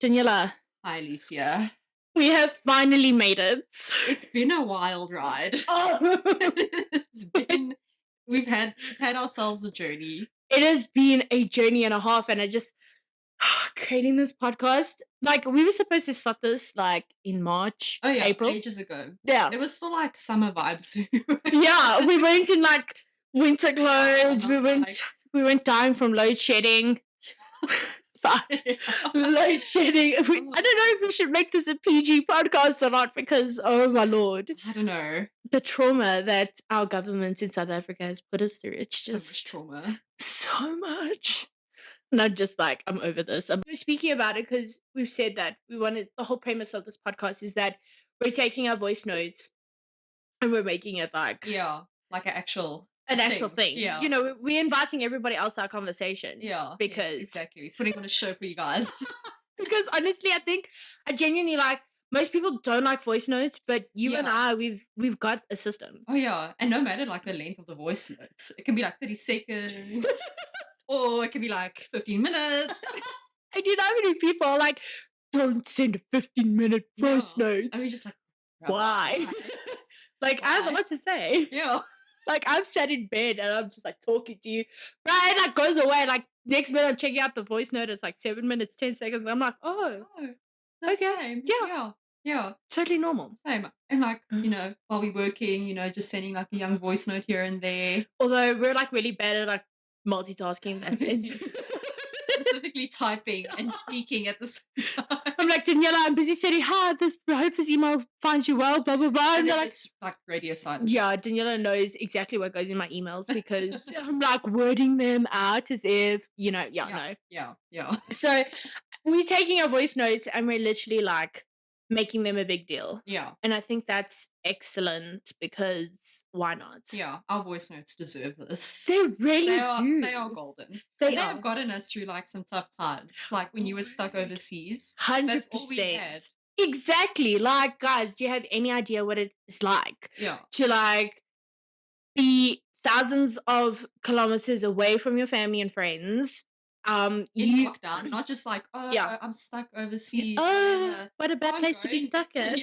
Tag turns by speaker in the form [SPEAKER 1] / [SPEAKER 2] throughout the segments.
[SPEAKER 1] Daniela,
[SPEAKER 2] Hi, Alicia.
[SPEAKER 1] we have finally made it.
[SPEAKER 2] It's been a wild ride.
[SPEAKER 1] Oh.
[SPEAKER 2] We've had ourselves a journey.
[SPEAKER 1] It has been a journey and a half, and I just creating this podcast. Like, we were supposed to start this like in March,
[SPEAKER 2] Oh yeah,
[SPEAKER 1] April,
[SPEAKER 2] ages ago.
[SPEAKER 1] Yeah,
[SPEAKER 2] It was still like summer vibes.
[SPEAKER 1] yeah. We went in like winter clothes.
[SPEAKER 2] Yeah,
[SPEAKER 1] we went dying from load shedding. Load shedding. I don't know if we should make this a PG podcast or not, because oh my lord,
[SPEAKER 2] I don't know.
[SPEAKER 1] the trauma that our government in South Africa has put us through. It's
[SPEAKER 2] So
[SPEAKER 1] just
[SPEAKER 2] much trauma.
[SPEAKER 1] so much. And I'm just like, I'm over this. We're speaking about it because we've said that we wanted, the whole premise of this podcast is that we're taking our voice notes and we're making it like
[SPEAKER 2] like an actual
[SPEAKER 1] thing.
[SPEAKER 2] Yeah,
[SPEAKER 1] you know, we're inviting everybody else to our conversation.
[SPEAKER 2] because exactly putting on a show for you guys.
[SPEAKER 1] Because honestly, I genuinely like, most people don't like voice notes, but you and I, we've got a system.
[SPEAKER 2] Oh yeah, and no matter like the length of the voice notes, it can be like 30 seconds. Or it can be like 15 minutes.
[SPEAKER 1] And you know how many people are like, don't send a 15-minute voice note.
[SPEAKER 2] I mean, just like,
[SPEAKER 1] why? Like, I have a lot to say.
[SPEAKER 2] Yeah.
[SPEAKER 1] Like, I've sat in bed and I'm just like talking to you. Right? It like goes away. Like, next minute I'm checking out the voice note. It's like 7 minutes, 10 seconds. I'm like, oh. Okay.
[SPEAKER 2] Same. Yeah.
[SPEAKER 1] Totally normal.
[SPEAKER 2] Same. And like, you know, while we're working, you know, just sending like a young voice note here and there.
[SPEAKER 1] Although we're like really bad at like multitasking in that sense.
[SPEAKER 2] Specifically typing and speaking at the same time. I'm
[SPEAKER 1] like, Daniela, I'm busy saying, hi, I hope this email finds you well, blah, blah, blah.
[SPEAKER 2] And they're like radio silence.
[SPEAKER 1] Yeah, Daniela knows exactly what goes in my emails because I'm like wording them out as if, you know,
[SPEAKER 2] Yeah.
[SPEAKER 1] So we're taking our voice notes and we're literally like making them a big deal.
[SPEAKER 2] Yeah.
[SPEAKER 1] And I think that's excellent because why not?
[SPEAKER 2] Yeah, our voice notes deserve this.
[SPEAKER 1] They really do.
[SPEAKER 2] They are golden.
[SPEAKER 1] They
[SPEAKER 2] have gotten us through like some tough times. Like when you were stuck overseas.
[SPEAKER 1] 100%.
[SPEAKER 2] That's all we had.
[SPEAKER 1] Exactly. Like, guys, do you have any idea what it's like?
[SPEAKER 2] Yeah.
[SPEAKER 1] To like be thousands of kilometers away from your family and friends.
[SPEAKER 2] In lockdown, not just like, I'm stuck overseas.
[SPEAKER 1] Oh, what a bad place to be stuck in.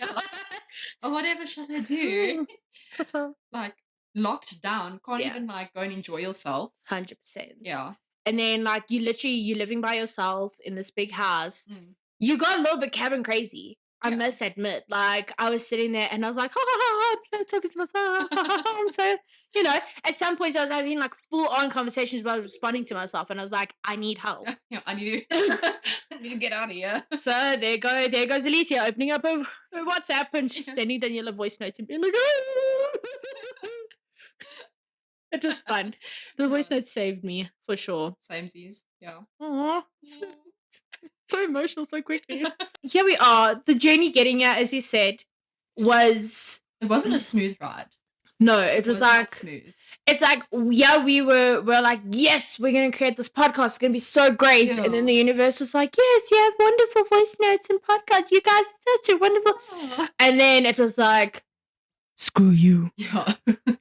[SPEAKER 2] Or whatever shall I do?
[SPEAKER 1] Total.
[SPEAKER 2] Like locked down, can't even like go and enjoy yourself.
[SPEAKER 1] 100%.
[SPEAKER 2] Yeah.
[SPEAKER 1] And then like you're living by yourself in this big house. You got a little bit cabin crazy. I must admit, like I was sitting there and I was like, I'm talking to myself. I'm so, you know, at some points I was having like full on conversations where I was responding to myself and I was like, I need help.
[SPEAKER 2] Yeah, I need to get out of here.
[SPEAKER 1] So there goes Alicia opening up her WhatsApp and sending Daniela voice notes and being like, it was fun. The voice notes saved me for sure.
[SPEAKER 2] Samesies. Yeah.
[SPEAKER 1] Aww. So emotional so quickly. Here we are. The journey getting here, as you said, it
[SPEAKER 2] wasn't a smooth ride.
[SPEAKER 1] No, it was like
[SPEAKER 2] smooth.
[SPEAKER 1] It's like, we're like, yes, we're gonna create this podcast, it's gonna be so great. And then the universe was like, yes, you have wonderful voice notes and podcasts, you guys, that's so wonderful. And then it was like, screw you.
[SPEAKER 2] Yeah.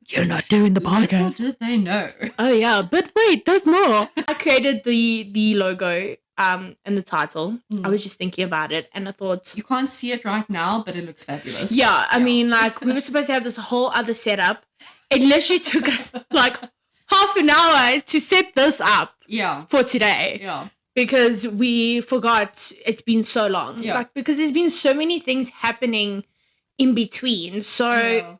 [SPEAKER 1] You're not doing the podcast.
[SPEAKER 2] Little did they know.
[SPEAKER 1] Oh yeah, but wait, there's more. I created the logo and the title. I was just thinking about it and I thought,
[SPEAKER 2] you can't see it right now, but it looks fabulous.
[SPEAKER 1] Yeah, I mean, like we were supposed to have this whole other setup. It literally took us like half an hour to set this up.
[SPEAKER 2] Yeah.
[SPEAKER 1] For today.
[SPEAKER 2] Yeah.
[SPEAKER 1] Because we forgot it's been so long.
[SPEAKER 2] Yeah.
[SPEAKER 1] Like, because there's been so many things happening in between. So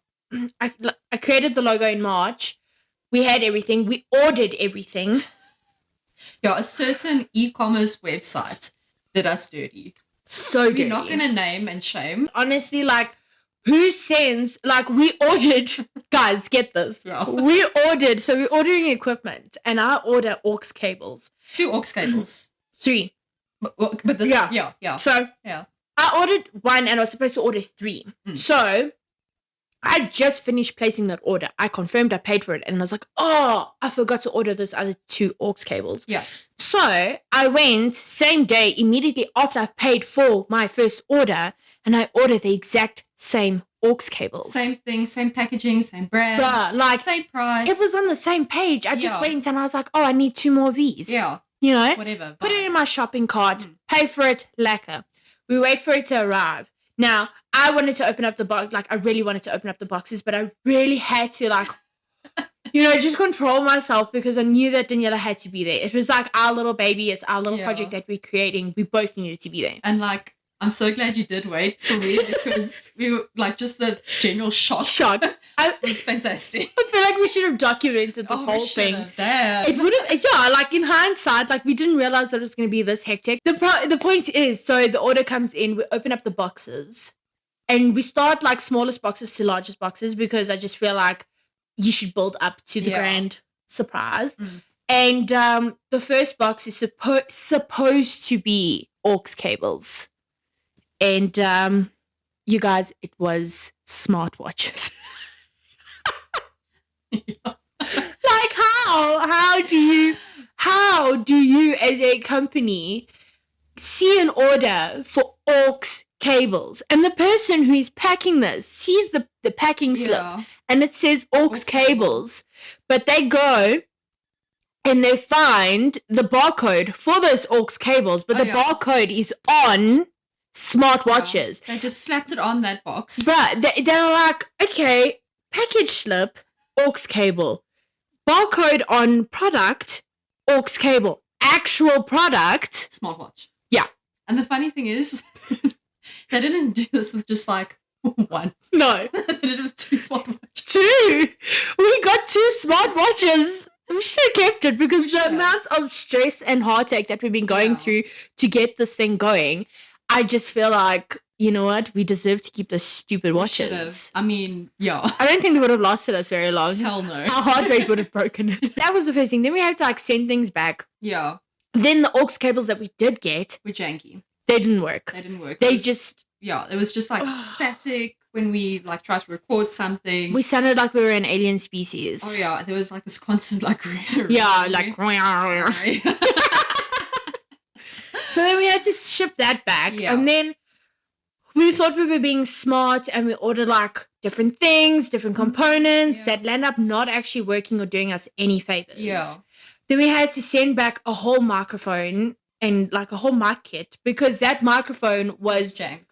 [SPEAKER 1] I created the logo in March. We had everything. We ordered everything.
[SPEAKER 2] Yeah, a certain e-commerce website did us dirty.
[SPEAKER 1] So dirty.
[SPEAKER 2] We're not going to name and shame.
[SPEAKER 1] Honestly, like, who sends, like, we ordered, guys, get this.
[SPEAKER 2] Yeah.
[SPEAKER 1] We're ordering equipment, and I order aux cables.
[SPEAKER 2] 2 aux cables.
[SPEAKER 1] 3.
[SPEAKER 2] But this, yeah.
[SPEAKER 1] So, I ordered 1, and I was supposed to order 3. So, I just finished placing that order. I confirmed I paid for it. And I was like, oh, I forgot to order those other 2 aux cables.
[SPEAKER 2] Yeah.
[SPEAKER 1] So I went same day, immediately after I paid for my first order, and I ordered the exact same aux cables.
[SPEAKER 2] Same thing, same packaging, same brand.
[SPEAKER 1] Bruh, like,
[SPEAKER 2] same price.
[SPEAKER 1] It was on the same page. I just went and I was like, oh, I need 2 more of these.
[SPEAKER 2] Yeah.
[SPEAKER 1] You know?
[SPEAKER 2] Whatever.
[SPEAKER 1] Put it in in my shopping cart, pay for it, lacquer. We wait for it to arrive. Now, I wanted to open up the box. Like, I really wanted to open up the boxes, but I really had to, like, just control myself because I knew that Daniela had to be there. It was like our little baby. It's our little project that we're creating. We both needed to be there.
[SPEAKER 2] And, like, I'm so glad you did wait for me because we were, like, just the general shock. It was fantastic.
[SPEAKER 1] I feel like we should have documented this whole thing.
[SPEAKER 2] It
[SPEAKER 1] would have, like, in hindsight, like, we didn't realize that it was going to be this hectic. The point is, so the order comes in, we open up the boxes, and we start, like, smallest boxes to largest boxes because I just feel like you should build up to the grand surprise. And the first box is supposed to be aux cables. And you guys, it was smartwatches. Like, how do you as a company see an order for aux cables, and the person who is packing this sees the packing slip and it says aux cables, but they go and they find the barcode for those aux cables, but the barcode is on smartwatches.
[SPEAKER 2] They just slapped it on that box.
[SPEAKER 1] But they're like, okay, package slip, aux cable, barcode on product, aux cable, actual product,
[SPEAKER 2] smartwatch.
[SPEAKER 1] Yeah.
[SPEAKER 2] And the funny thing is, they didn't do this with just like one.
[SPEAKER 1] No.
[SPEAKER 2] They did it with 2 smartwatches.
[SPEAKER 1] 2! We got 2 smartwatches. We should have kept it because the amount of stress and heartache that we've been going through to get this thing going, I just feel like, you know what? We deserve to keep those stupid watches.
[SPEAKER 2] I mean, yeah.
[SPEAKER 1] I don't think they would have lasted us very long.
[SPEAKER 2] Hell no.
[SPEAKER 1] Our heart rate would have broken it. That was the first thing. Then we had to, like, send things back.
[SPEAKER 2] Yeah.
[SPEAKER 1] Then the aux cables that we did get
[SPEAKER 2] were janky.
[SPEAKER 1] They didn't work. They just...
[SPEAKER 2] Yeah, it was just, like, static when we, like, tried to record something.
[SPEAKER 1] We sounded like we were an alien species.
[SPEAKER 2] Oh, yeah. There was, like, this constant, like...
[SPEAKER 1] Yeah, like... So then we had to ship that back. Yeah. And then we thought we were being smart and we ordered, like, different things, different components that land up not actually working or doing us any favors.
[SPEAKER 2] Yeah.
[SPEAKER 1] Then we had to send back a whole microphone and, like, a whole mic kit because that microphone was...
[SPEAKER 2] jank.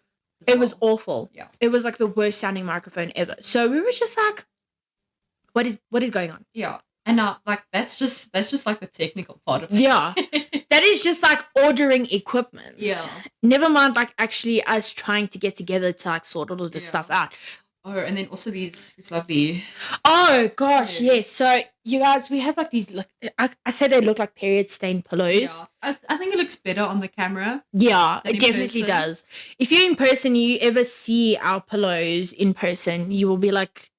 [SPEAKER 1] It was awful.
[SPEAKER 2] Yeah.
[SPEAKER 1] It was, like, the worst sounding microphone ever. So we were just like, what is going on?
[SPEAKER 2] Yeah. And now, like, that's just like the technical part of it.
[SPEAKER 1] Yeah. That is just like ordering equipment.
[SPEAKER 2] Yeah.
[SPEAKER 1] Never mind, like, actually us trying to get together to, like, sort all of this stuff out.
[SPEAKER 2] Oh, and then also these lovely...
[SPEAKER 1] Oh, gosh, yes. So, you guys, we have, like, these... Like, I said they look like period-stained pillows.
[SPEAKER 2] Yeah. I think it looks better on the camera.
[SPEAKER 1] Yeah, it definitely does. If you're in person, you ever see our pillows in person, you will be like...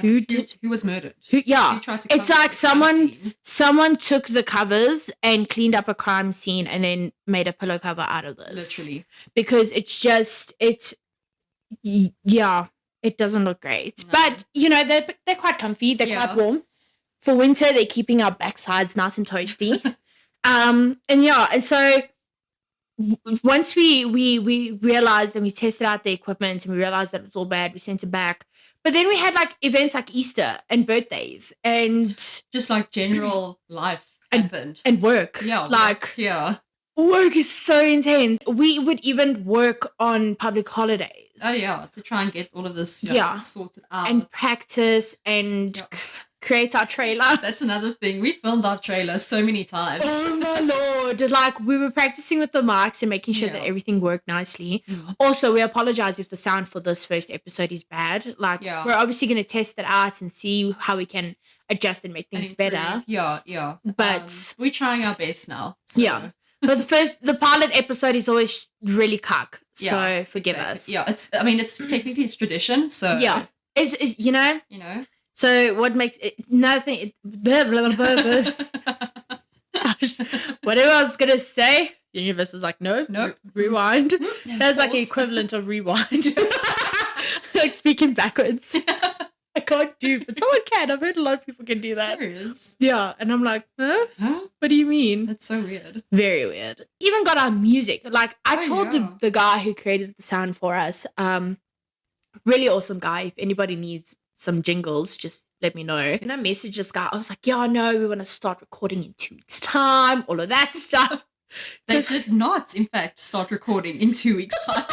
[SPEAKER 2] Who was murdered?
[SPEAKER 1] Who tried to it's like someone took the covers and cleaned up a crime scene and then made a pillow cover out of this.
[SPEAKER 2] Literally.
[SPEAKER 1] Because it's just... It doesn't look great. No. But, you know, they're quite comfy. They're quite warm. For winter, they're keeping our backsides nice and toasty. And so once we realized and we tested out the equipment and we realized that it was all bad, we sent it back. But then we had, like, events like Easter and birthdays and...
[SPEAKER 2] Just, like, general life happened.
[SPEAKER 1] And work.
[SPEAKER 2] Yeah.
[SPEAKER 1] Like...
[SPEAKER 2] Yeah.
[SPEAKER 1] Work is so intense. We would even work on public holidays.
[SPEAKER 2] Oh, yeah, to try and get all of this sorted out.
[SPEAKER 1] And practice and create our trailer.
[SPEAKER 2] That's another thing. We filmed our trailer so many times.
[SPEAKER 1] Oh, my Lord. Like, we were practicing with the mics and making sure that everything worked nicely. Also, we apologize if the sound for this first episode is bad. Like, we're obviously going to test it out and see how we can adjust and make things better.
[SPEAKER 2] Yeah.
[SPEAKER 1] But...
[SPEAKER 2] we're trying our best now. So.
[SPEAKER 1] Yeah. But the pilot episode is always really cuck, so forgive us.
[SPEAKER 2] Yeah, it's technically it's tradition, so
[SPEAKER 1] yeah, it's you know. So what makes it nothing? Whatever I was gonna say, the universe is like, nope, rewind. That's like the equivalent of rewind, like speaking backwards. I can't do, but someone can. I've heard a lot of people can do that.
[SPEAKER 2] Serious?
[SPEAKER 1] Yeah, and I'm like, huh? What do you mean?
[SPEAKER 2] That's so weird.
[SPEAKER 1] Very weird. Even got our music. Like, I told the guy who created the sound for us, really awesome guy. If anybody needs some jingles, just let me know. And I messaged this guy. I was like, yeah, no, we want to start recording in 2 weeks' time, all of that stuff.
[SPEAKER 2] They did not, in fact, start recording in 2 weeks' time.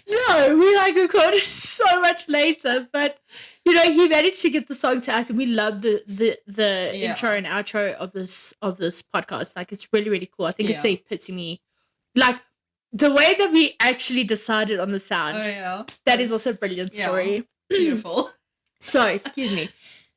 [SPEAKER 1] No, we like recorded so much later, but you know, he managed to get the song to us, and we love the intro and outro of this podcast. Like, it's really, really cool. I think it's the epitome, like the way that we actually decided on the sound.
[SPEAKER 2] Oh yeah,
[SPEAKER 1] that is also a brilliant story.
[SPEAKER 2] Beautiful.
[SPEAKER 1] So, excuse me.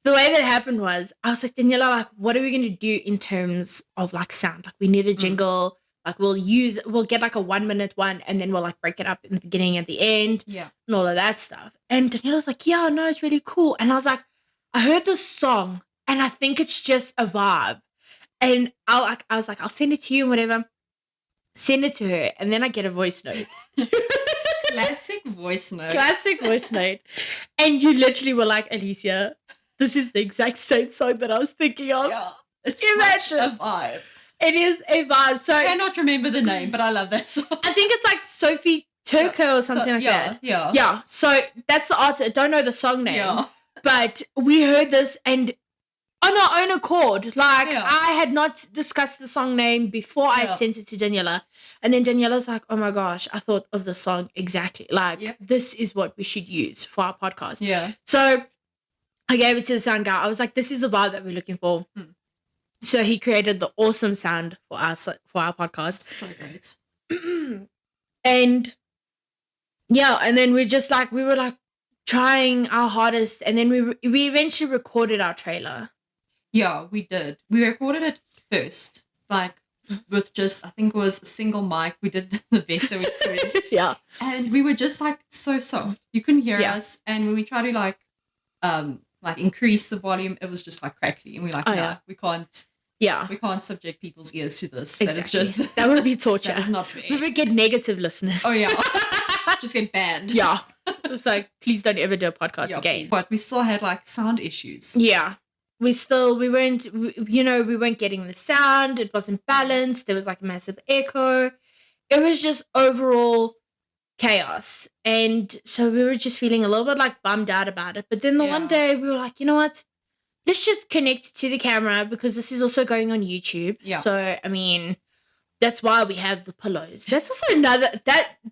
[SPEAKER 1] The way that happened was, I was like, Daniela, like, what are we gonna do in terms of like sound? Like, we need a jingle. Like, we'll get like a 1 minute one, and then we'll like break it up in the beginning and the end.
[SPEAKER 2] Yeah.
[SPEAKER 1] And all of that stuff. And Daniela's like, yeah, no, it's really cool. And I was like, I heard this song and I think it's just a vibe. And I was like, I'll send it to you and whatever. Send it to her. And then I get a voice note.
[SPEAKER 2] Classic voice note.
[SPEAKER 1] Classic voice note. And you literally were like, Alicia, this is the exact same song that I was thinking of.
[SPEAKER 2] Yeah. It's such a vibe.
[SPEAKER 1] It is a vibe. So
[SPEAKER 2] I cannot remember the name, but I love that song.
[SPEAKER 1] I think it's like Sophie Turco or something like that.
[SPEAKER 2] Yeah.
[SPEAKER 1] Yeah. So that's the artist. I don't know the song name.
[SPEAKER 2] Yeah.
[SPEAKER 1] But we heard this and on our own accord. Like, I had not discussed the song name before I sent it to Daniela. And then Daniela's like, oh my gosh, I thought of the song exactly. Like, this is what we should use for our podcast.
[SPEAKER 2] Yeah.
[SPEAKER 1] So I gave it to the sound guy. I was like, this is the vibe that we're looking for. So he created the awesome sound for our podcast.
[SPEAKER 2] So great.
[SPEAKER 1] And yeah, and then we were like trying our hardest, and then we eventually recorded our trailer.
[SPEAKER 2] Yeah, we did. We recorded it first, like with just, I think it was a single mic. We did the best that we could.
[SPEAKER 1] Yeah.
[SPEAKER 2] And we were just like so soft. You couldn't hear us. And when we tried to like increase the volume, it was just like crackly. And we're like, we can't.
[SPEAKER 1] Yeah.
[SPEAKER 2] We can't subject people's ears to this.
[SPEAKER 1] Exactly.
[SPEAKER 2] That is just...
[SPEAKER 1] That would be torture.
[SPEAKER 2] That is not fair.
[SPEAKER 1] We would get negative listeners.
[SPEAKER 2] Oh, yeah. Just get banned.
[SPEAKER 1] Yeah. It's like, please don't ever do a podcast again.
[SPEAKER 2] Please. But we still had like sound issues.
[SPEAKER 1] Yeah. We weren't getting the sound. It wasn't balanced. There was like a massive echo. It was just overall chaos. And so we were just feeling a little bit like bummed out about it. But then the one day we were like, you know what? Let's just connect to the camera because this is also going on YouTube.
[SPEAKER 2] Yeah.
[SPEAKER 1] So, I mean, that's why we have the pillows. That's also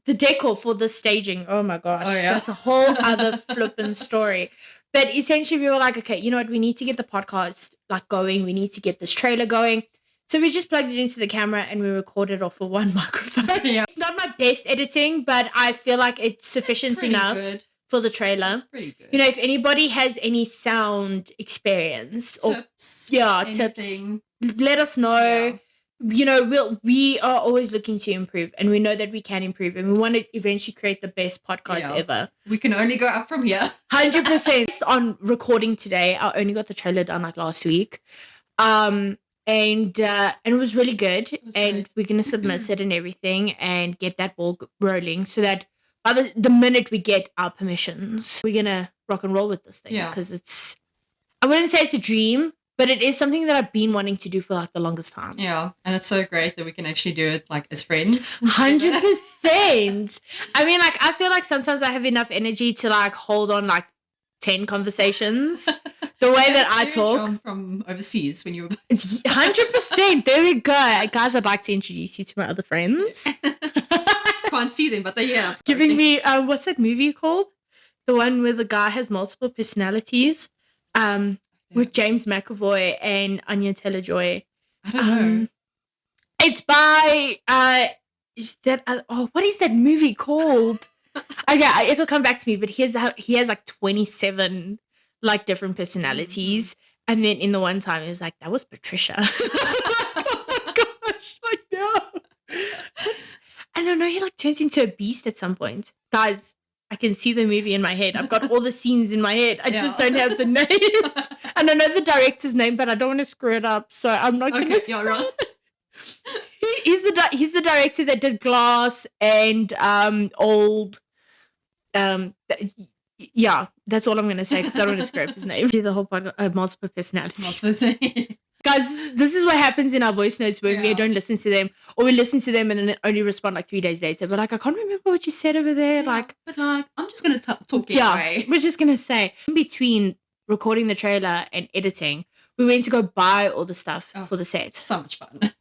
[SPEAKER 1] the decor for the staging. Oh my gosh.
[SPEAKER 2] Oh, yeah.
[SPEAKER 1] That's a whole other flippin' story. But essentially we were like, okay, you know what? We need to get the podcast like going. We need to get this trailer going. So we just plugged it into the camera and we recorded off of one microphone.
[SPEAKER 2] Yeah.
[SPEAKER 1] It's not my best editing, but I feel like it's sufficient enough.
[SPEAKER 2] Good.
[SPEAKER 1] For the trailer.
[SPEAKER 2] That's pretty good.
[SPEAKER 1] You know, if anybody has any sound experience
[SPEAKER 2] tips,
[SPEAKER 1] tips, let us know. Yeah. You know, we are always looking to improve, and we know that we can improve, and we want to eventually create the best podcast ever.
[SPEAKER 2] We can only go up from here.
[SPEAKER 1] 100%. On recording today, I only got the trailer done like last week. And it was really good. Great. We're gonna submit it and everything and get that ball rolling so that by the minute we get our permissions, we're going to rock and roll with this thing. Because I wouldn't say it's a dream, but it is something that I've been wanting to do for like the longest time.
[SPEAKER 2] Yeah. And it's so great that we can actually do it like as friends.
[SPEAKER 1] 100%. I mean, like, I feel like sometimes I have enough energy to like hold on like 10 conversations. The way that I talk.
[SPEAKER 2] From overseas when you were...
[SPEAKER 1] 100%. There we go. Guys, I'd like to introduce you to my other friends.
[SPEAKER 2] Can't see them, but they're here.
[SPEAKER 1] Giving me what's that movie called? The one where the guy has multiple personalities, with James McAvoy and Anya Taylor-Joy.
[SPEAKER 2] I don't know.
[SPEAKER 1] It's by what is that movie called? Okay, it'll come back to me. But he has like 27 like different personalities, and then in the one time, he was like, "That was Patricia." Oh my gosh! Like no. I don't know, he like turns into a beast at some point. Guys, I can see the movie in my head. I've got all the scenes in my head. I just don't have the name. And I know the director's name, but I don't want to screw it up. So I'm not going to say it. He's the director that did Glass and old. Yeah, that's all I'm going to say because I don't want to screw up his name. Do the whole podcast, multiple personalities. Guys, this is what happens in our voice notes where we don't listen to them, or we listen to them and then only respond like 3 days later. But like, I can't remember what you said over there.
[SPEAKER 2] Yeah, but like, I'm just going to talk anyway.
[SPEAKER 1] We're just going to say, in between recording the trailer and editing, we went to go buy all the stuff for the set.
[SPEAKER 2] So much fun.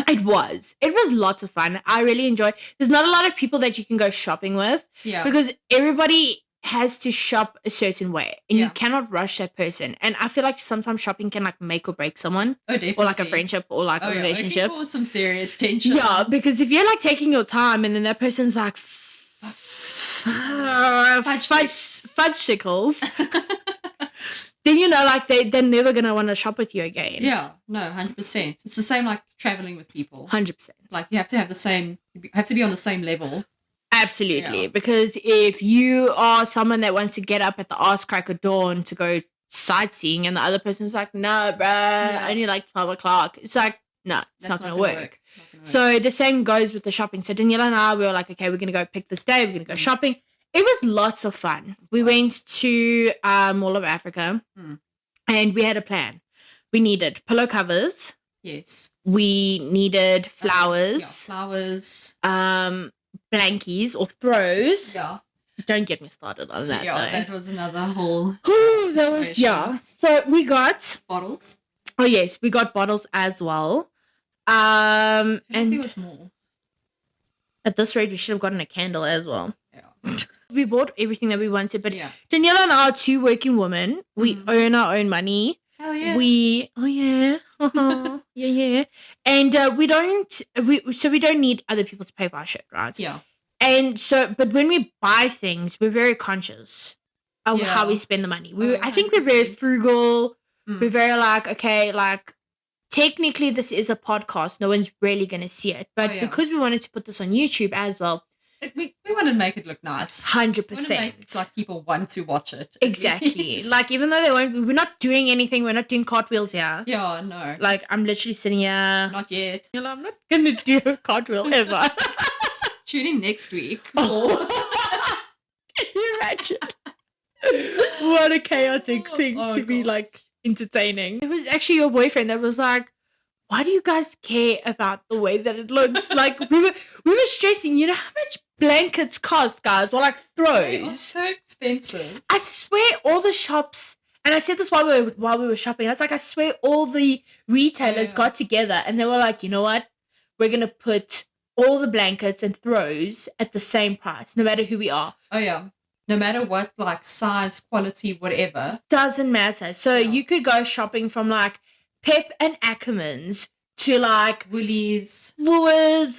[SPEAKER 1] It was lots of fun. I really enjoy. There's not a lot of people that you can go shopping with.
[SPEAKER 2] Yeah.
[SPEAKER 1] Because everybody has to shop a certain way and you cannot rush that person. And I feel like sometimes shopping can like make or break someone.
[SPEAKER 2] Oh, definitely.
[SPEAKER 1] Or like a friendship or like a relationship.
[SPEAKER 2] It can cause some serious tension.
[SPEAKER 1] Yeah, because if you're like taking your time and then that person's like fudgesicles, then you know like they're never gonna want to shop with you again.
[SPEAKER 2] Yeah, no, 100%. It's the same like traveling with people.
[SPEAKER 1] 100%.
[SPEAKER 2] Like you have to be on the same level.
[SPEAKER 1] Absolutely, because if you are someone that wants to get up at the arse crack of dawn to go sightseeing and the other person's like, no, bruh, only like 12 o'clock. It's like, no, it's not going to work. So the same goes with the shopping. So Daniela and I, we were like, okay, we're going to go pick this day. We're going to go shopping. It was lots of fun. We went to Mall of Africa and we had a plan. We needed pillow covers.
[SPEAKER 2] Yes.
[SPEAKER 1] We needed flowers.
[SPEAKER 2] Flowers.
[SPEAKER 1] Blankies or throws.
[SPEAKER 2] Yeah.
[SPEAKER 1] Don't get me started on that.
[SPEAKER 2] Yeah,
[SPEAKER 1] though.
[SPEAKER 2] that was another whole
[SPEAKER 1] situation. So we got
[SPEAKER 2] bottles.
[SPEAKER 1] Oh yes, we got bottles as well. And
[SPEAKER 2] there was more.
[SPEAKER 1] At this rate, we should have gotten a candle as well.
[SPEAKER 2] Yeah.
[SPEAKER 1] We bought everything that we wanted, but Daniela and I are two working women. We earn our own money.
[SPEAKER 2] Hell yeah.
[SPEAKER 1] Yeah. And we don't need other people to pay for our shit, right?
[SPEAKER 2] Yeah.
[SPEAKER 1] And so, but when we buy things, we're very conscious of how we spend the money. I think we're very frugal. We're very like, okay, like technically this is a podcast. No one's really going to see it. But because we wanted to put this on YouTube as well,
[SPEAKER 2] we wanted to make it look nice.
[SPEAKER 1] 100%.
[SPEAKER 2] It's like people want to watch it.
[SPEAKER 1] Exactly. Like even though we're not doing anything. We're not doing cartwheels here.
[SPEAKER 2] Yeah, no.
[SPEAKER 1] Like I'm literally sitting here.
[SPEAKER 2] Not yet.
[SPEAKER 1] I'm not going to do a cartwheel ever.
[SPEAKER 2] Tune in next week.
[SPEAKER 1] Oh. Can you imagine? What a chaotic thing to be like entertaining. It was actually your boyfriend that was like, why do you guys care about the way that it looks? Like we were stressing, you know how much blankets cost, guys? Well, like throws.
[SPEAKER 2] They are so expensive.
[SPEAKER 1] I swear all the shops, and I said this while we were shopping, I was like, I swear all the retailers got together and they were like, you know what? We're gonna put all the blankets and throws at the same price, no matter who we are.
[SPEAKER 2] Oh yeah. No matter what, like size, quality, whatever.
[SPEAKER 1] Doesn't matter. So you could go shopping from like Pep and Ackermans to like
[SPEAKER 2] Woolies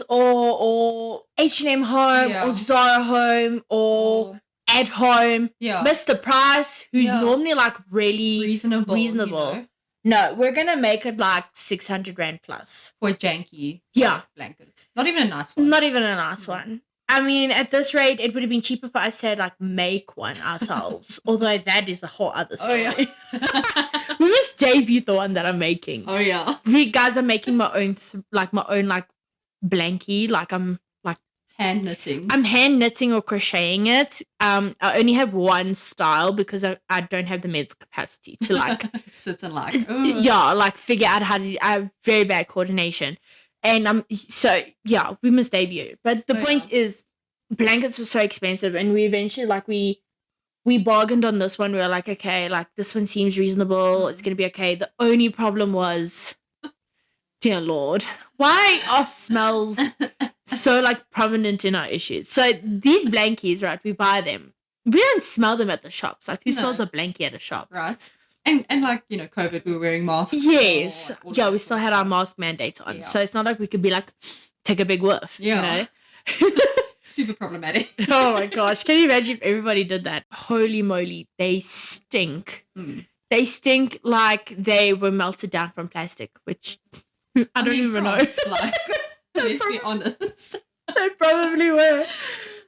[SPEAKER 1] or H&M Home or Zara Home or At Home.
[SPEAKER 2] Yeah.
[SPEAKER 1] Mr. Price, who's normally like really reasonable.
[SPEAKER 2] You know?
[SPEAKER 1] No, we're going to make it like 600 Rand plus.
[SPEAKER 2] For a janky blanket. Not even a nice one.
[SPEAKER 1] Not even a nice one. I mean, at this rate, it would have been cheaper for us to like make one ourselves. Although that is a whole other story.
[SPEAKER 2] Oh, yeah.
[SPEAKER 1] We must debut the one that I'm making.
[SPEAKER 2] Oh yeah.
[SPEAKER 1] I'm making my own blankie. Like I'm like
[SPEAKER 2] hand knitting.
[SPEAKER 1] I'm hand knitting or crocheting it. I only have one style because I don't have the mental capacity to like
[SPEAKER 2] sit and like
[SPEAKER 1] figure out how to. I have very bad coordination. And we must debut. But the point is, blankets were so expensive, and we eventually we bargained on this one. We were like, okay, like this one seems reasonable. It's gonna be okay. The only problem was, dear Lord, why are smells so like prominent in our issues? So these blankies, right? We buy them. We don't smell them at the shops. Like who smells a blankie at a shop,
[SPEAKER 2] right? And like, you know, COVID, we were wearing masks.
[SPEAKER 1] Yes. We still had our mask mandate on. Yeah. So it's not like we could be like, take a big whiff, you know?
[SPEAKER 2] Super problematic.
[SPEAKER 1] Oh my gosh. Can you imagine if everybody did that? Holy moly. They stink. They stink like they were melted down from plastic, which I don't even know.
[SPEAKER 2] Like, let's be honest.
[SPEAKER 1] They probably were.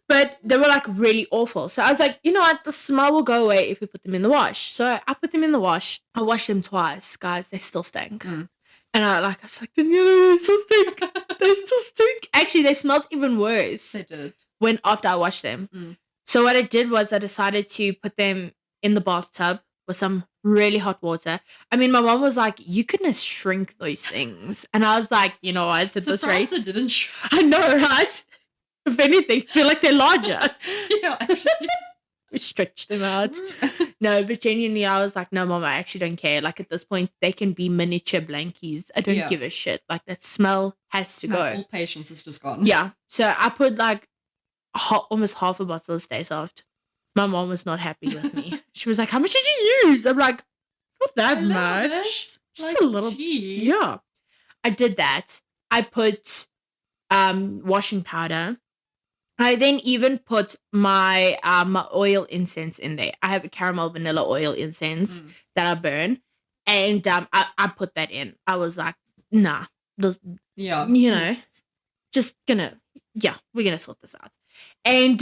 [SPEAKER 1] But they were like really awful. So I was like, you know what? The smell will go away if we put them in the wash. So I put them in the wash. I washed them twice, guys. They still stink. And I was like, Daniela, they still stink. They still stink. Actually, they smelled even worse.
[SPEAKER 2] They did.
[SPEAKER 1] After I washed them. So what I did was I decided to put them in the bathtub with some really hot water. I mean, my mom was like, you couldn't shrink those things. And I was like, you know what? At this rate,
[SPEAKER 2] it didn't shrink.
[SPEAKER 1] I know, right? If anything, I feel like they're larger.
[SPEAKER 2] Yeah, actually.
[SPEAKER 1] stretch them out. No, but genuinely, I was like, no, Mom, I actually don't care. Like, at this point, they can be miniature blankies. I don't give a shit. Like, that smell has to go.
[SPEAKER 2] All patience is just gone.
[SPEAKER 1] Yeah. So I put, like, almost half a bottle of Stay Soft. My mom was not happy with me. She was like, how much did you use? I'm like, not that much. Just a little. Yeah. I did that. I put washing powder. I then even put my oil incense in there. I have a caramel vanilla oil incense that I burn. And I put that in. I was like, nah. Just gonna, we're gonna sort this out. And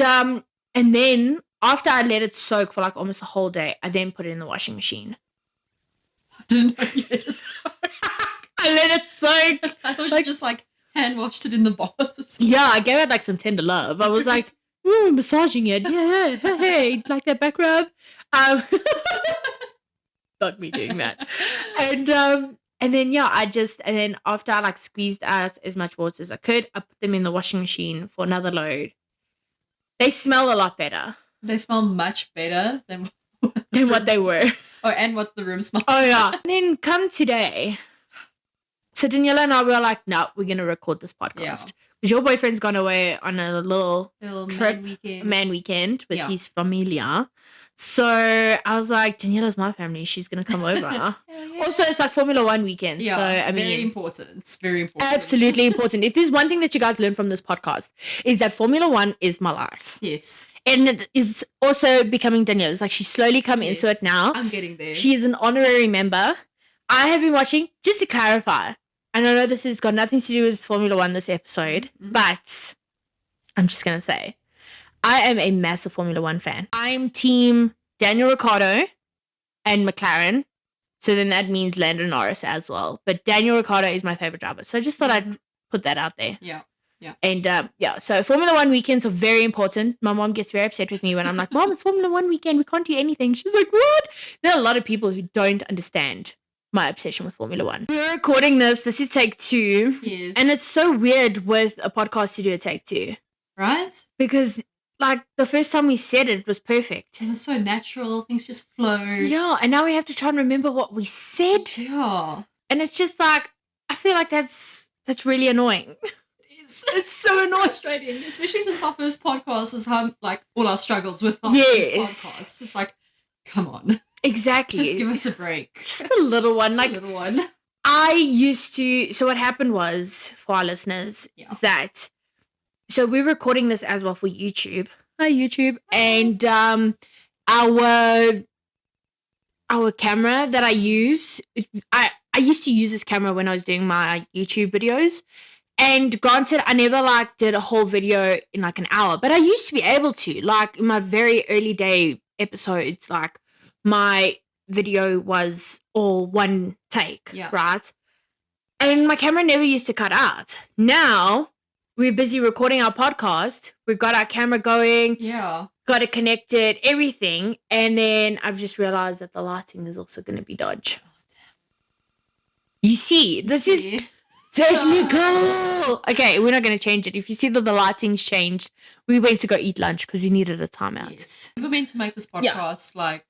[SPEAKER 1] then after I let it soak for like almost a whole day, I then put it in the washing machine.
[SPEAKER 2] I didn't know you let it soak.
[SPEAKER 1] I let it soak.
[SPEAKER 2] I thought you just like hand washed it in the bath.
[SPEAKER 1] Yeah, I gave it like some tender love. I was like, ooh, massaging it. Yeah, hey, like that back rub. Not me doing that. And then after I like squeezed out as much water as I could, I put them in the washing machine for another load. They smell a lot better.
[SPEAKER 2] They smell much better than
[SPEAKER 1] what they were.
[SPEAKER 2] Oh, and what the room smells.
[SPEAKER 1] Oh, yeah. And then come today. So Daniela and I were like, no, we're going to record this podcast. Because your boyfriend's gone away on a little trip, man weekend with his familia. So I was like, Daniela's my family. She's going to come over. Also, it's like Formula One weekend. Yeah, so, I mean,
[SPEAKER 2] very important. It's very important.
[SPEAKER 1] Absolutely important. If there's one thing that you guys learn from this podcast, is that Formula One is my life.
[SPEAKER 2] Yes.
[SPEAKER 1] And it is also becoming Daniela's. Like, she's slowly come into it now.
[SPEAKER 2] I'm getting there.
[SPEAKER 1] She is an honorary member. I have been watching, just to clarify, and I know this has got nothing to do with Formula One this episode, but I'm just going to say, I am a massive Formula One fan. I'm team Daniel Ricciardo and McLaren. So then that means Lando Norris as well. But Daniel Ricciardo is my favorite driver. So I just thought I'd put that out there.
[SPEAKER 2] Yeah. Yeah.
[SPEAKER 1] And so Formula One weekends are very important. My mom gets very upset with me when I'm like, Mom, it's Formula One weekend. We can't do anything. She's like, what? There are a lot of people who don't understand my obsession with Formula One. We're recording this. This is take 2.
[SPEAKER 2] Yes.
[SPEAKER 1] And it's so weird with a podcast to do a take 2.
[SPEAKER 2] Right?
[SPEAKER 1] Because like the first time we said it was perfect.
[SPEAKER 2] It was so natural. Things just flowed.
[SPEAKER 1] Yeah. And now we have to try and remember what we said.
[SPEAKER 2] Yeah.
[SPEAKER 1] And it's just like, I feel like that's really annoying. It's so annoying.
[SPEAKER 2] Frustrating, especially since our first podcast is how like all our struggles with our first podcast. It's like, come on.
[SPEAKER 1] Exactly.
[SPEAKER 2] Just give us a break.
[SPEAKER 1] Just a little one.
[SPEAKER 2] Just a little one.
[SPEAKER 1] I used to, so what happened was, for our listeners, is that, so we're recording this as well for YouTube. Hi, YouTube. And our camera that I use, I used to use this camera when I was doing my YouTube videos. And granted, I never like did a whole video in like an hour, but I used to be able to. Like in my very early day episodes, like my video was all one take, right? And my camera never used to cut out. Now we're busy recording our podcast. We've got our camera going.
[SPEAKER 2] Yeah.
[SPEAKER 1] Got it connected, everything. And then I've just realized that the lighting is also going to be dodge. You see, this is technical. Okay, we're not going to change it. If you see that the lighting's changed, we went to go eat lunch because we needed a timeout.
[SPEAKER 2] Yes. We were meant to make this podcast, like,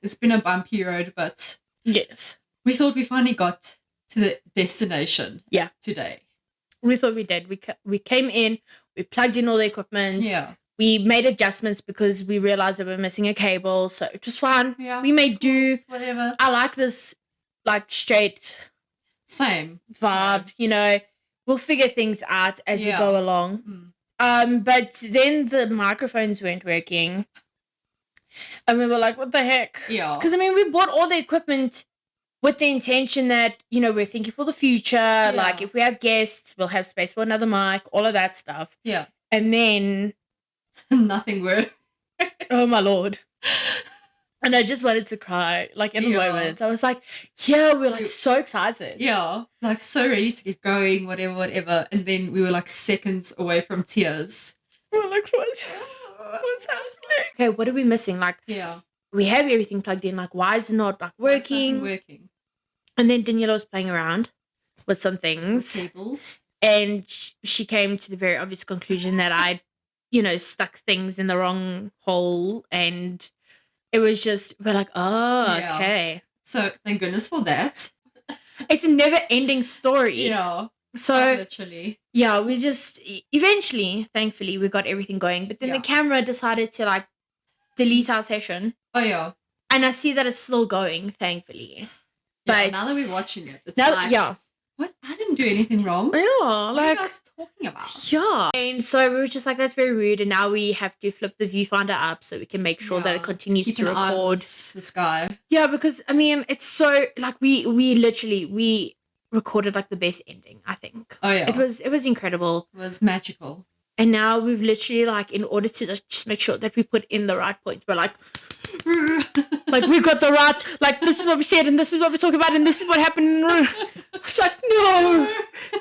[SPEAKER 2] it's been a bumpy road, but
[SPEAKER 1] yes,
[SPEAKER 2] we thought we finally got to the destination today.
[SPEAKER 1] We thought we did. We came in, we plugged in all the equipment.
[SPEAKER 2] Yeah.
[SPEAKER 1] We made adjustments because we realized that we're missing a cable, so it was fine.
[SPEAKER 2] Yeah.
[SPEAKER 1] We made do.
[SPEAKER 2] Whatever.
[SPEAKER 1] I like this, like, straight
[SPEAKER 2] same
[SPEAKER 1] vibe, you know. We'll figure things out as we go along. But then the microphones weren't working. And we were like, what the heck?
[SPEAKER 2] Yeah.
[SPEAKER 1] Because, I mean, we bought all the equipment with the intention that, you know, we're thinking for the future. Yeah. Like, if we have guests, we'll have space for another mic, all of that stuff.
[SPEAKER 2] Yeah.
[SPEAKER 1] And then
[SPEAKER 2] nothing worked.
[SPEAKER 1] Oh, my Lord. And I just wanted to cry, like, in a moment. I was like, we're, like, so excited.
[SPEAKER 2] Yeah. Like, so ready to get going, whatever. And then we were, like, seconds away from tears.
[SPEAKER 1] We were like, what's happening? Okay, what are we missing? Like, we have everything plugged in. Like, why is it not, like, working? And then Daniela was playing around with some things.
[SPEAKER 2] Some cables.
[SPEAKER 1] And she came to the very obvious conclusion that I stuck things in the wrong hole, and it was just, we're like, oh, okay.
[SPEAKER 2] So thank goodness for that.
[SPEAKER 1] It's a never ending story.
[SPEAKER 2] Yeah.
[SPEAKER 1] So
[SPEAKER 2] literally.
[SPEAKER 1] Yeah, we just eventually, thankfully, we got everything going. But then the camera decided to like delete our session.
[SPEAKER 2] Oh yeah.
[SPEAKER 1] And I see that it's still going, thankfully.
[SPEAKER 2] But now that we're watching it, it's like, what? I didn't do anything wrong.
[SPEAKER 1] Yeah,
[SPEAKER 2] what are you guys talking about?
[SPEAKER 1] Yeah. And so we were just like, that's very rude. And now we have to flip the viewfinder up so we can make sure that it continues to record.
[SPEAKER 2] This guy.
[SPEAKER 1] Yeah, because I mean, it's so like we recorded like the best ending, I think.
[SPEAKER 2] Oh yeah.
[SPEAKER 1] It was incredible.
[SPEAKER 2] It was magical.
[SPEAKER 1] And now we've literally like, in order to just make sure that we put in the right points, we're like like we've got the right, like this is what we said and this is what we talk about and this is what happened. It's like, no,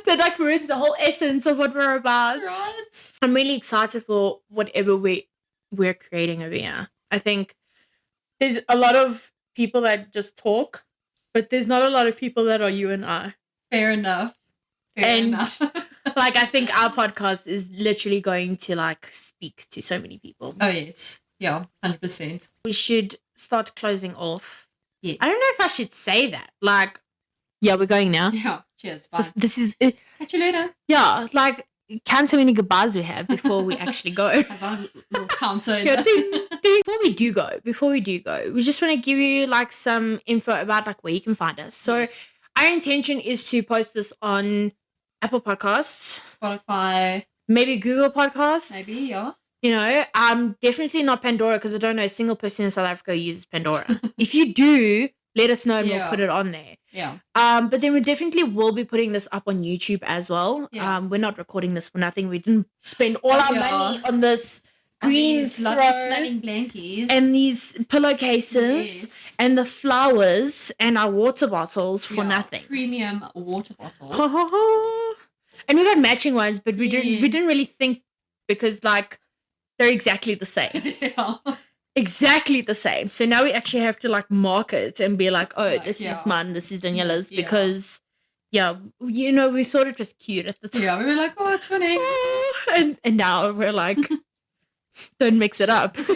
[SPEAKER 1] that like ruins the whole essence of what we're about.
[SPEAKER 2] Right.
[SPEAKER 1] I'm really excited for whatever we're creating over here. I think there's a lot of people that just talk, but there's not a lot of people that are you and I.
[SPEAKER 2] Fair enough.
[SPEAKER 1] Like, I think our podcast is literally going to like speak to so many people.
[SPEAKER 2] Oh yes. Yeah, 100%.
[SPEAKER 1] We should start closing off.
[SPEAKER 2] Yes.
[SPEAKER 1] I don't know if I should say that. Like, yeah, we're going now.
[SPEAKER 2] Yeah, cheers. Bye.
[SPEAKER 1] So this is
[SPEAKER 2] catch you later.
[SPEAKER 1] Yeah, like, count how many goodbyes we have before we actually go.
[SPEAKER 2] Have our little counter.
[SPEAKER 1] Yeah, ding, ding. Before we do go, we just want to give you like some info about like where you can find us. So our intention is to post this on Apple Podcasts,
[SPEAKER 2] Spotify,
[SPEAKER 1] maybe Google Podcasts.
[SPEAKER 2] Maybe, yeah.
[SPEAKER 1] Definitely not Pandora, because I don't know a single person in South Africa who uses Pandora. If you do, let us know and we'll put it on there.
[SPEAKER 2] Yeah.
[SPEAKER 1] But then we definitely will be putting this up on YouTube as well.
[SPEAKER 2] Yeah.
[SPEAKER 1] We're not recording this for nothing. We didn't spend all our money on this green
[SPEAKER 2] lovely smelling blankies
[SPEAKER 1] and these pillowcases and the flowers and our water bottles for nothing.
[SPEAKER 2] Premium water bottles.
[SPEAKER 1] And we got matching ones, but we didn't really think, because like they're exactly the same. Exactly the same. So now we actually have to like mark it and be like, oh, this is mine, this is Daniela's, because we thought it was cute at the time.
[SPEAKER 2] Yeah, we were like, oh, it's funny.
[SPEAKER 1] And now we're like, don't mix it up. So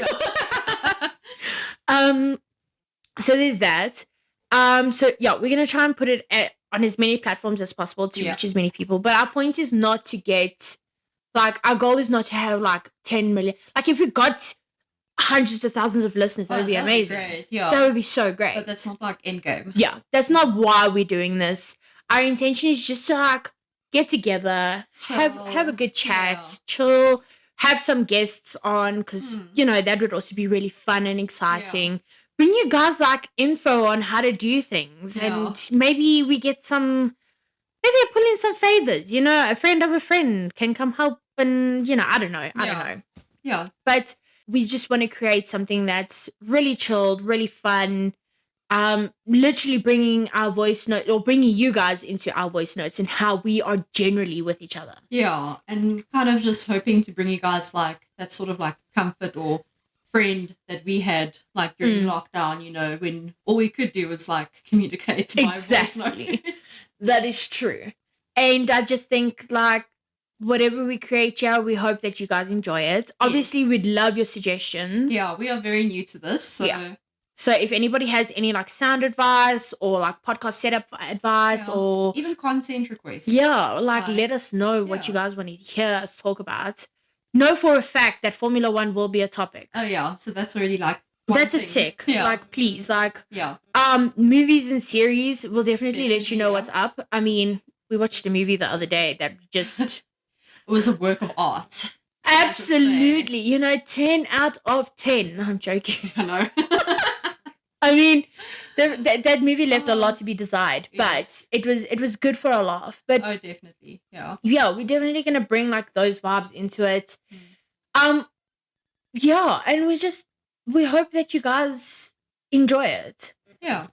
[SPEAKER 1] there's that. We're gonna try and put it on as many platforms as possible to reach as many people. But our point is not to get, like, our goal is not to have like 10 million. Like, if we got hundreds of thousands of listeners, that would be amazing.
[SPEAKER 2] Great. Yeah.
[SPEAKER 1] That would be so great.
[SPEAKER 2] But that's not like end game.
[SPEAKER 1] Yeah, that's not why we're doing this. Our intention is just to like get together, have a good chat, chill, have some guests on, because that would also be really fun and exciting. Bring you guys like info on how to do things, and maybe we get some. Maybe I pull in some favors. A friend of a friend can come help, and I don't know. I don't know.
[SPEAKER 2] Yeah,
[SPEAKER 1] but we just want to create something that's really chilled, really fun. Literally bringing our voice note, or bringing you guys into our voice notes and how we are generally with each other.
[SPEAKER 2] Yeah, and kind of just hoping to bring you guys like that sort of like comfort or friend that we had like during lockdown, when all we could do was like communicate by voice notes.
[SPEAKER 1] That is true. And I just think like whatever we create here, we hope that you guys enjoy it. Obviously, we'd love your suggestions.
[SPEAKER 2] Yeah, we are very new to this.
[SPEAKER 1] So if anybody has any like sound advice or like podcast setup advice or
[SPEAKER 2] even content requests.
[SPEAKER 1] Yeah, like let us know what you guys want to hear us talk about. Know for a fact that Formula 1 will be a topic.
[SPEAKER 2] Oh yeah, so that's already like
[SPEAKER 1] that's a tick.
[SPEAKER 2] Yeah.
[SPEAKER 1] Like please, like movies and series will definitely let you know what's up. I mean, we watched a movie the other day that just
[SPEAKER 2] it was a work of art.
[SPEAKER 1] Absolutely. 10 out of 10. I'm joking.
[SPEAKER 2] I know.
[SPEAKER 1] I mean, that movie left a lot to be desired, but it was good for a laugh. But
[SPEAKER 2] oh, definitely, yeah,
[SPEAKER 1] we're definitely gonna bring like those vibes into it. And we hope that you guys enjoy it.
[SPEAKER 2] Yeah,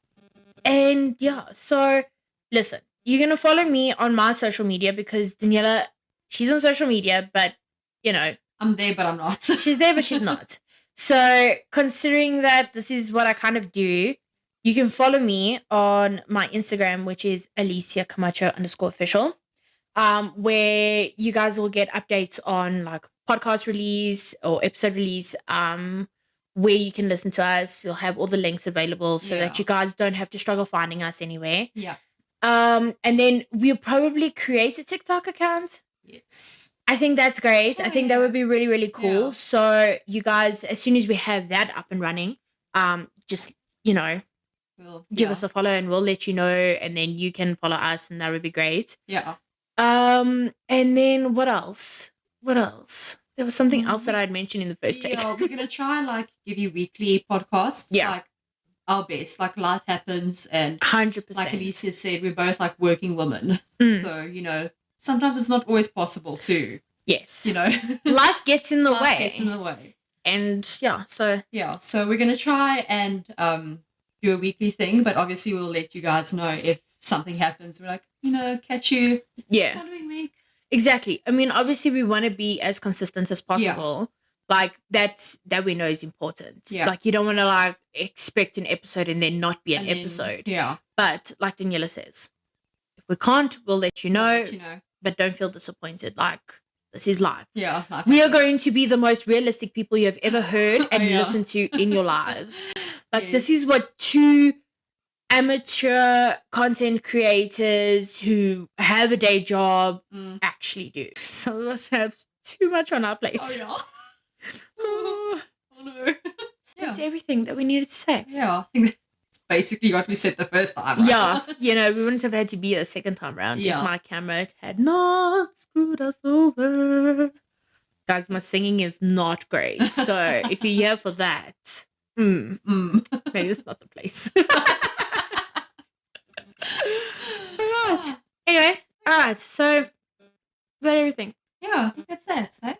[SPEAKER 1] and so listen, you're gonna follow me on my social media, because Daniela, she's on social media, but
[SPEAKER 2] I'm there, but I'm not.
[SPEAKER 1] She's there, but she's not. So, considering that this is what I kind of do, you can follow me on my Instagram, which is Alicia Camacho _official, where you guys will get updates on like podcast release or episode release where you can listen to us. You'll have all the links available so that you guys don't have to struggle finding us anywhere.
[SPEAKER 2] Yeah.
[SPEAKER 1] And then we'll probably create a TikTok account.
[SPEAKER 2] Yes.
[SPEAKER 1] I think that's great. I think that would be really, really cool.
[SPEAKER 2] Yeah.
[SPEAKER 1] So you guys, as soon as we have that up and running, just, give us a follow and we'll let you know, and then you can follow us, and that would be great.
[SPEAKER 2] Yeah.
[SPEAKER 1] And then what else? There was something else that I'd mentioned in the first take.
[SPEAKER 2] Yeah, we're gonna try and give you weekly podcasts.
[SPEAKER 1] Yeah.
[SPEAKER 2] Our best. Life happens, and
[SPEAKER 1] 100%.
[SPEAKER 2] like Alicia said, we're both working women. So, sometimes it's not always possible to.
[SPEAKER 1] Yes.
[SPEAKER 2] Life
[SPEAKER 1] gets in the way.
[SPEAKER 2] Life gets in the way.
[SPEAKER 1] And so
[SPEAKER 2] we're gonna try and do a weekly thing, but obviously we'll let you guys know if something happens. We're catch you following week.
[SPEAKER 1] Exactly. I mean, obviously we want to be as consistent as possible. That we know is important.
[SPEAKER 2] Yeah.
[SPEAKER 1] You don't want to expect an episode and then not be an episode.
[SPEAKER 2] Yeah.
[SPEAKER 1] But like Daniela says, if we can't, we'll let you know. But don't feel disappointed. This is life.
[SPEAKER 2] Yeah.
[SPEAKER 1] We are going to be the most realistic people you have ever heard and listened to in your lives. This is what two amateur content creators who have a day job actually do. Some of us have too much on our plates.
[SPEAKER 2] Oh, yeah. Oh no.
[SPEAKER 1] That's everything that we needed to say.
[SPEAKER 2] Yeah, I think that's basically what we said the first time. Right?
[SPEAKER 1] Yeah, we wouldn't have had to be a second time around if my camera had not screwed us over. Guys, my singing is not great. So if you're here for that, maybe it's not the place. Alright. Anyway, alright. So, is that everything?
[SPEAKER 2] Yeah, I think that's that. Eh?